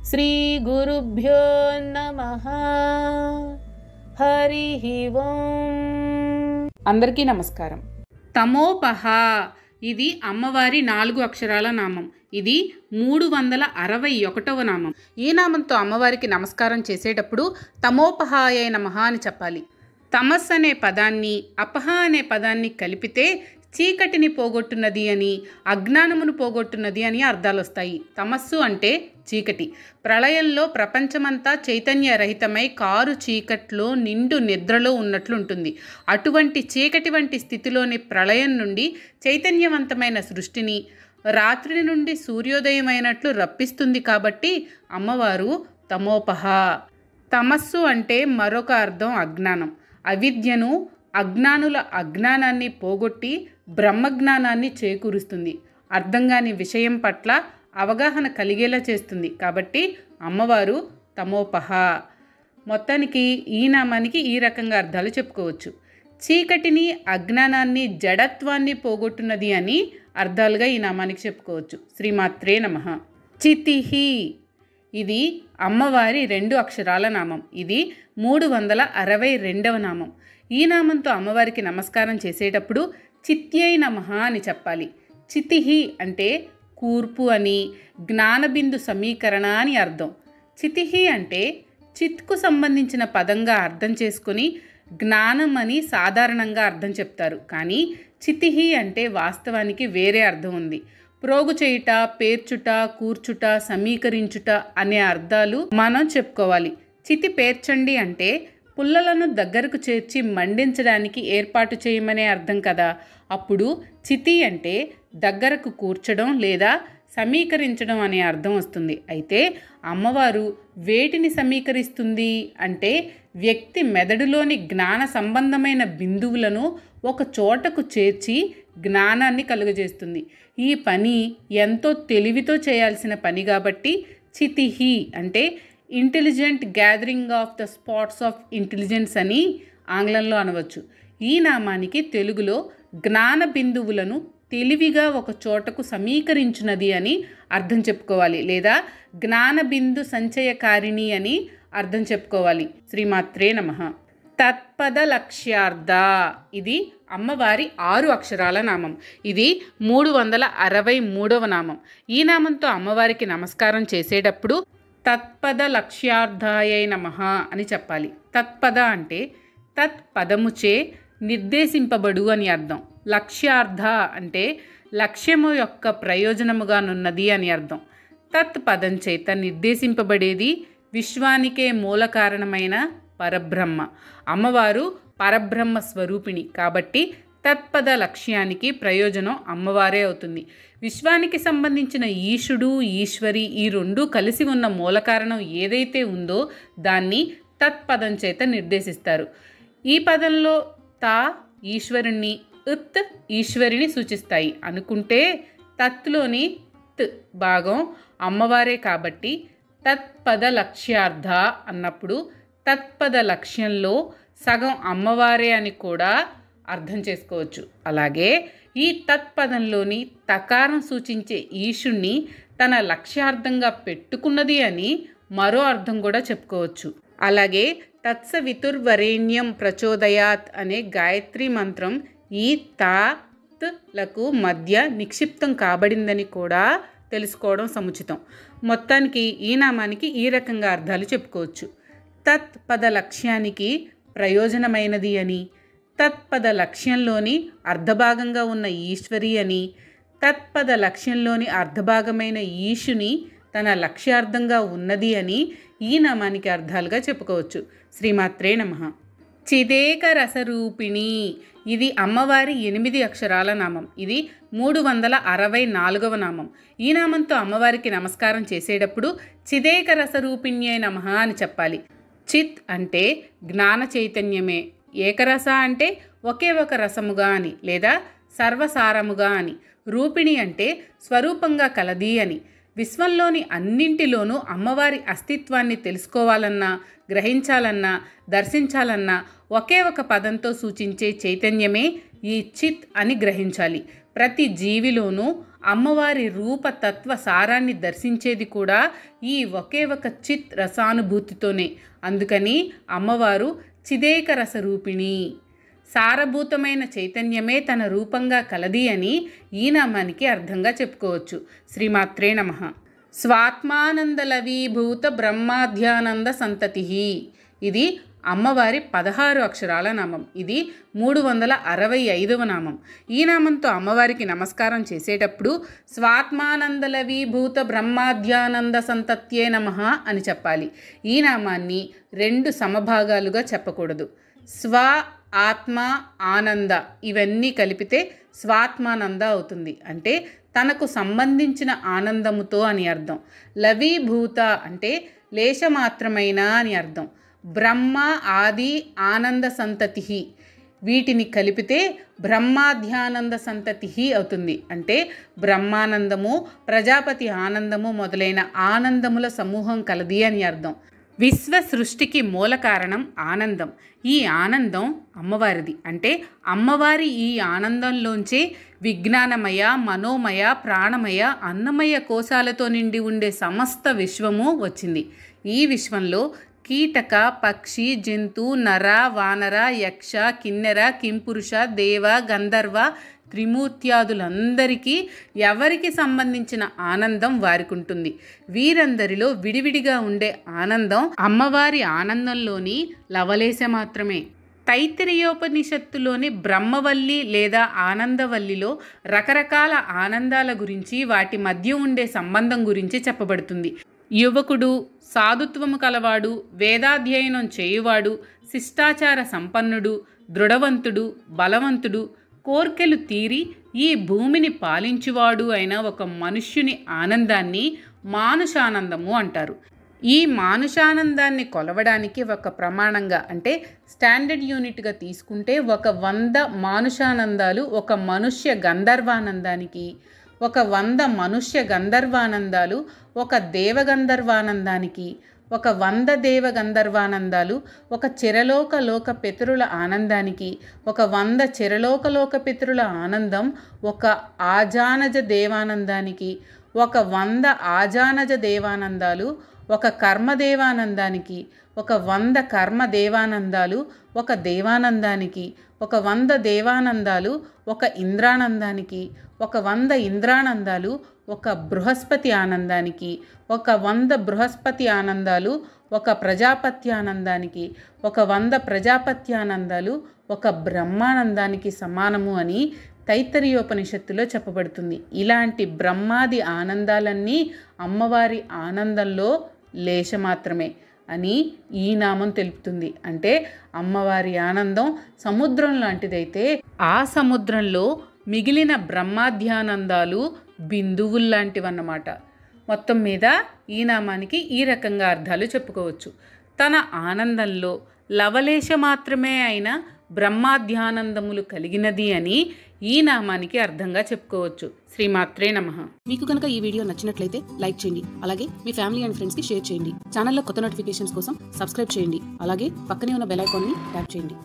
శ్రీ గురుభ్యో నమః. హరి ఓం. అందరికీ నమస్కారం. తమోపహ ఇది అమ్మవారి 4 అక్షరాల నామం. ఇది 361వ నామం. ఈ నామంతో అమ్మవారికి నమస్కారం చేసేటప్పుడు తమోపహాయ నమః అని చెప్పాలి. తమస్ అనే పదాన్ని అపహ అనే పదాన్ని కలిపితే చీకటిని పోగొట్టున్నది అని, అజ్ఞానమును పోగొట్టున్నది అని అర్థాలు వస్తాయి. తమస్సు అంటే చీకటి. ప్రళయంలో ప్రపంచమంతా చైతన్యరహితమై కారు చీకట్లో నిండు నిద్రలో ఉన్నట్లుంటుంది. అటువంటి చీకటి వంటి స్థితిలోని ప్రళయం నుండి చైతన్యవంతమైన సృష్టిని, రాత్రి నుండి సూర్యోదయమైనట్లు రప్పిస్తుంది. కాబట్టి అమ్మవారు తమోపహ. తమస్సు అంటే మరొక అర్థం అజ్ఞానం. అవిద్యను, అజ్ఞానుల అజ్ఞానాన్ని పోగొట్టి బ్రహ్మజ్ఞానాన్ని చేకూరుస్తుంది. అర్థం కాని విషయం పట్ల అవగాహన కలిగేలా చేస్తుంది. కాబట్టి అమ్మవారు తమోపహ. మొత్తానికి ఈ నామానికి ఈ రకంగా అర్థాలు చెప్పుకోవచ్చు. చీకటిని, అజ్ఞానాన్ని, జడత్వాన్ని పోగొట్టున్నది అని అర్థాలుగా ఈ నామానికి చెప్పుకోవచ్చు. శ్రీమాత్రే నమః. చితిహి ఇది అమ్మవారి 2 అక్షరాల నామం. ఇది 362వ నామం. ఈ నామంతో అమ్మవారికి నమస్కారం చేసేటప్పుడు చిత్యై నమః అని చెప్పాలి. చితిహి అంటే కూర్పు అని, జ్ఞానబిందు సమీకరణ అని అర్థం. చితిహి అంటే చిత్కు సంబంధించిన పదంగా అర్థం చేసుకుని జ్ఞానం అని సాధారణంగా అర్థం చెప్తారు. కానీ చితిహి అంటే వాస్తవానికి వేరే అర్థం ఉంది. ప్రోగు చేయుట, పేర్చుట, కూర్చుట, సమీకరించుట అనే అర్థాలు మనం చెప్పుకోవాలి. చితి పేర్చండి అంటే పుల్లలను దగ్గరకు చేర్చి మండించడానికి ఏర్పాటు చేయమనే అర్థం కదా. అప్పుడు చితి అంటే దగ్గరకు కూర్చడం లేదా సమీకరించడం అనే అర్థం వస్తుంది. అయితే అమ్మవారు వేటిని సమీకరిస్తుంది అంటే వ్యక్తి మెదడులోని జ్ఞాన సంబంధమైన బిందువులను ఒక చోటకు చేర్చి జ్ఞానాన్ని కలుగజేస్తుంది. ఈ పని ఎంతో తెలివితో చేయాల్సిన పని కాబట్టి చితిహి అంటే intelligent gathering of the spots of intelligence అని ఆంగ్లంలో అనవచ్చు. ఈ నామానికి తెలుగులో జ్ఞాన బిందువులను తెలివిగా ఒక చోటకు సమీకరించున్నది అని అర్థం చెప్పుకోవాలి, లేదా జ్ఞాన బిందు సంచయకారిణి అని అర్థం చెప్పుకోవాలి. శ్రీమాత్రే నమః. తత్పద లక్ష్యార్థ ఇది అమ్మవారి 6 అక్షరాల నామం. ఇది 363వ నామం. ఈ నామంతో అమ్మవారికి నమస్కారం చేసేటప్పుడు తత్పద లక్ష్యార్థాయ నమః అని చెప్పాలి. తత్పద అంటే తత్పదముచే నిర్దేశింపబడు అని అర్థం. లక్ష్యార్థ అంటే లక్ష్యము యొక్క ప్రయోజనముగానున్నది అని అర్థం. తత్పదం చేత నిర్దేశింపబడేది విశ్వానికే మూల కారణమైన పరబ్రహ్మ. అమ్మవారు పరబ్రహ్మ స్వరూపిణి కాబట్టి తత్పద లక్ష్యానికి ప్రయోజనం అమ్మవారే అవుతుంది. విశ్వానికి సంబంధించిన ఈశుడు, ఈశ్వరి ఈ 2 కలిసి ఉన్న మూల కారణం ఏదైతే ఉందో దాన్ని తత్పదం చేత నిర్దేశిస్తారు. ఈ పదంలో తా ఈశ్వరుణ్ణి, ఉత్ ఈశ్వరిని సూచిస్తాయి అనుకుంటే తత్లోని త్ భాగం అమ్మవారే కాబట్టి తత్పద లక్ష్యార్థ అన్నప్పుడు తత్పద లక్ష్యంలో సగం అమ్మవారే అని కూడా అర్థం చేసుకోవచ్చు. అలాగే ఈ తత్పదంలోని తకారం సూచించే ఈశుణ్ణి తన లక్ష్యార్థంగా పెట్టుకున్నది అని మరో అర్థం కూడా చెప్పుకోవచ్చు. అలాగే తత్సవితుర్వరేణ్యం ప్రచోదయాత్ అనే గాయత్రి మంత్రం ఈ తాత్లకు మధ్య నిక్షిప్తం కాబడిందని కూడా తెలుసుకోవడం సముచితం. మొత్తానికి ఈ నామానికి ఈ రకంగా అర్థాలు చెప్పుకోవచ్చు. తత్పద లక్ష్యానికి ప్రయోజనమైనది అని, తత్పద లక్ష్యంలోని అర్ధభాగంగా ఉన్న ఈశ్వరి అని, తత్పద లక్ష్యంలోని అర్ధభాగమైన ఈశుని తన లక్ష్యార్థంగా ఉన్నది అని ఈ నామానికి అర్థాలుగా చెప్పుకోవచ్చు. శ్రీమాత్రే నమః. చిదేక రసరూపిణి ఇది అమ్మవారి 8 అక్షరాల నామం. ఇది 364వ నామం. ఈ నామంతో అమ్మవారికి నమస్కారం చేసేటప్పుడు చిదేక రసరూపిణ్యై నమః అని చెప్పాలి. చిత్ అంటే జ్ఞాన చైతన్యమే, ఏకరస అంటే ఒకే ఒక రసముగా అని లేదా సర్వసారముగా అని, రూపిణి అంటే స్వరూపంగా కలది అని. విశ్వంలోని అన్నింటిలోనూ అమ్మవారి అస్తిత్వాన్ని తెలుసుకోవాలన్నా, గ్రహించాలన్నా, దర్శించాలన్నా ఒకే ఒక పదంతో సూచించే చైతన్యమే ఈ చిత్ అని గ్రహించాలి. ప్రతి జీవిలోనూ అమ్మవారి రూపతత్వ సారాన్ని దర్శించేది కూడా ఈ ఒకే ఒక చిత్ రసానుభూతితోనే. అందుకని అమ్మవారు చిదేక రసరూపిణి, సారభూతమైన చైతన్యమే తన రూపంగా కలది అని ఈ నామానికి అర్థంగా చెప్పుకోవచ్చు. శ్రీమాత్రే నమః. స్వాత్మానందలవీభూత బ్రహ్మాధ్యానంద సంతతి. ఇది అమ్మవారి 16 అక్షరాల నామం. ఇది 365వ నామం. ఈ నామంతో అమ్మవారికి నమస్కారం చేసేటప్పుడు స్వాత్మానందలవీభూత బ్రహ్మాధ్యానంద సంతత్యే నమః అని చెప్పాలి. ఈ నామాన్ని 2 సమభాగాలుగా చెప్పకూడదు. స్వ, ఆత్మ, ఆనంద ఇవన్నీ కలిపితే స్వాత్మానంద అవుతుంది. అంటే తనకు సంబంధించిన ఆనందముతో అని అర్థం. లవీభూత అంటే లేశమాత్రమైన అని అర్థం. బ్రహ్మ, ఆది, ఆనంద సంతతి వీటిని కలిపితే బ్రహ్మాధ్యానంద సంతతి అవుతుంది. అంటే బ్రహ్మానందము, ప్రజాపతి ఆనందము మొదలైన ఆనందముల సమూహం కలది అని అర్థం. విశ్వ సృష్టికి మూల కారణం ఆనందం. ఈ ఆనందం అమ్మవారిది. అంటే అమ్మవారి ఈ ఆనందంలోంచే విజ్ఞానమయ, మనోమయ, ప్రాణమయ, అన్నమయ కోశాలతో నిండి ఉండే సమస్త విశ్వము వచ్చింది. ఈ విశ్వంలో కీటక, పక్షి, జంతు, నర, వానర, యక్ష, కిన్నెర, కింపురుష, దేవ, గంధర్వ, త్రిమూర్త్యాదులందరికీ ఎవరికి సంబంధించిన ఆనందం వారికి ఉంటుంది. వీరందరిలో విడివిడిగా ఉండే ఆనందం అమ్మవారి ఆనందంలోని లవలేశ మాత్రమే. తైత్తిరీయోపనిషత్తులోని బ్రహ్మవల్లి లేదా ఆనందవల్లిలో రకరకాల ఆనందాల గురించి, వాటి మధ్య ఉండే సంబంధం గురించి చెప్పబడుతుంది. యువకుడు, సాధుత్వము కలవాడు, వేదాధ్యయనం చేయువాడు, శిష్టాచార సంపన్నుడు, దృఢవంతుడు, బలవంతుడు, కోర్కెలు తీరి ఈ భూమిని పాలించువాడు అయిన ఒక మనుష్యుని ఆనందాన్ని మానుషానందము అంటారు. ఈ మానుషానందాన్ని కొలవడానికి ఒక ప్రమాణంగా అంటే స్టాండర్డ్ యూనిట్గా తీసుకుంటే 100 మానుషానందాలు ఒక మనుష్య గంధర్వానందానికి, 100 మనుష్య గంధర్వానందాలు ఒక దేవగంధర్వానందానికి, 100 దేవగంధర్వానందాలు ఒక చిరలోక లోక పితరుల ఆనందానికి, 100 చిరలోక పితరుల ఆనందం ఒక ఆజానజ దేవానందానికి, 100 ఆజానజ దేవానందాలు ఒక కర్మదేవానందానికి, 100 కర్మదేవానందాలు ఒక దేవానందానికి, 100 దేవానందాలు ఒక ఇంద్రానందానికి, 100 ఇంద్రానందాలు ఒక బృహస్పతి ఆనందానికి, 100 బృహస్పతి ఆనందాలు ఒక ప్రజాపతి ఆనందానికి, 100 ప్రజాపతి ఆనందాలు ఒక బ్రహ్మానందానికి సమానము అని తైత్తరీయోపనిషత్తులో చెప్పబడుతుంది. ఇలాంటి బ్రహ్మాది ఆనందాలన్నీ అమ్మవారి ఆనందంలో లేశ మాత్రమే అని ఈ నామం తెలుపుతుంది. అంటే అమ్మవారి ఆనందం సముద్రం లాంటిదైతే ఆ సముద్రంలో మిగిలిన బ్రహ్మాధ్యానందాలు బిందువుల్లాంటివన్నమాట. మొత్తం మీద ఈ నామానికి ఈ రకంగా అర్థాలు చెప్పుకోవచ్చు. తన ఆనందంలో లవలేశ మాత్రమే అయిన బ్రహ్మాధ్యానందములు కలిగినది అని ఈ నామానికి అర్థంగా చెప్పుకోవచ్చు. శ్రీమాత్రే నమః. మీకు కనుక ఈ వీడియో నచ్చినట్లయితే లైక్ చేయండి. అలాగే మీ ఫ్యామిలీ అండ్ ఫ్రెండ్స్కి షేర్ చేయండి. ఛానల్లో కొత్త నోటిఫికేషన్స్ కోసం సబ్స్క్రైబ్ చేయండి. అలాగే పక్కనే ఉన్న బెల్ ఐకాన్ని ట్యాప్ చేయండి.